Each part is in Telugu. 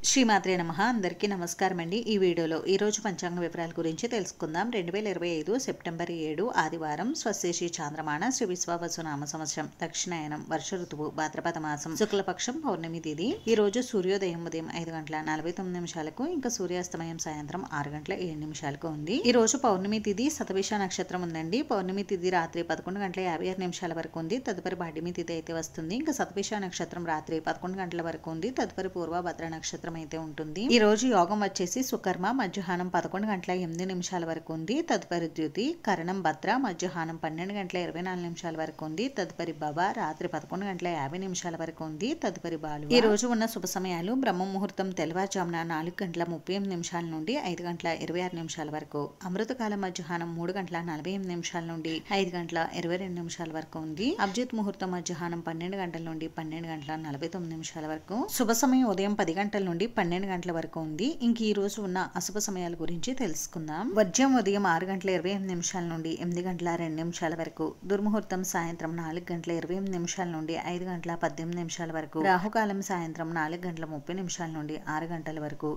శ్రీమాత్రే నమః. అందరికీ నమస్కారం అండి. ఈ వీడియోలో ఈరోజు పంచాంగ వివరాల గురించి తెలుసుకుందాం. 2025 సెప్టెంబర్ 7 ఆదివారం, స్వస్తిశ్రీ చాంద్రమాన శ్రీ విశ్వావసునామ సంవత్సరం, దక్షిణాయనం, వర్ష ఋతువు, భాద్రపద మాసం, శుక్లపక్షం, పౌర్ణమి తిథి. ఈ రోజు సూర్యోదయం ఉదయం 5:49 ఇంకా సూర్యాస్తమయం సాయంత్రం 6:07 ఉంది. ఈ రోజు పౌర్ణమి తిథి శతభిష నక్షత్రం ఉందండి. పౌర్ణమి తిథి రాత్రి 11:56 వరకు ఉంది. తదుపరి భాడ్యమి తిథి అయితే వస్తుంది. ఇంకా శతభిష నక్షత్రం రాత్రి 11 గంటల వరకు ఉంది. తదుపరి పూర్వభద్ర నక్షత్రం అయితే ఉంటుంది. ఈ రోజు యోగం వచ్చేసి సుకర్మ మధ్యాహ్నం 11:08 వరకు ఉంది. తదుపరి ద్యుతి కరణం భద్ర మధ్యాహ్నం 12:24 వరకు ఉంది. తదుపరి భవ రాత్రి 11:50 వరకు ఉంది. తదుపరి బాలు. ఈ రోజు ఉన్న శుభ సమయాలు బ్రహ్మ ముహూర్తం తెల్లవారుజామున 4:38 నుండి 5:26 వరకు. అమృతకాలం మధ్యాహ్నం 3:48 నుండి 5:22 వరకు ఉంది. అభిజిత్ ముహూర్తం మధ్యాహ్నం 12 గంటల నుండి 12:49 వరకు. శుభ సమయం ఉదయం 10 గంటల నుండి 12 గంటల వరకు ఉంది. ఇంక ఈ రోజు ఉన్న అశుభ సమయాల గురించి తెలుసుకుందాం. వర్జ్యం ఉదయం 6:28 నుండి 8:02 వరకు. దుర్ముహూర్తం సాయంత్రం 4:28 నుండి 5:18 వరకు. రాహుకాలం సాయంత్రం 4:30 నుండి 6 గంటల వరకు.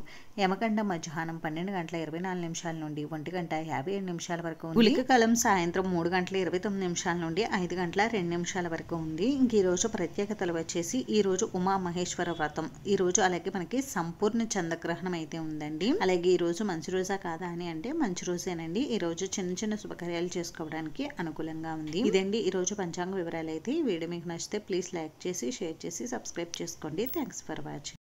యమగండం మధ్యాహ్నం 12:24 నుండి 1:57 వరకు. గుళిక కాలం సాయంత్రం 3:29 నుండి 5:02 వరకు ఉంది. ఇంక ఈ రోజు ప్రత్యేకతలు వచ్చేసి ఈ రోజు ఉమా మహేశ్వర వ్రతం. ఈ రోజు అలాగే మనకి సంపూర్ణ చంద్రగ్రహణం అయితే ఉందండి. అలాగే ఈ రోజు మంచి రోజా కాదా అని అంటే మంచి రోజేనండి. ఈ రోజు చిన్న చిన్న శుభకార్యాలు చేసుకోవడానికి అనుకూలంగా ఉంది. ఇదండి ఈ రోజు పంచాంగ వివరాలు అయితే. ఈ వీడియో మీకు నచ్చితే ప్లీజ్ లైక్ చేసి, షేర్ చేసి, సబ్స్క్రైబ్ చేసుకోండి. Thanks for watching.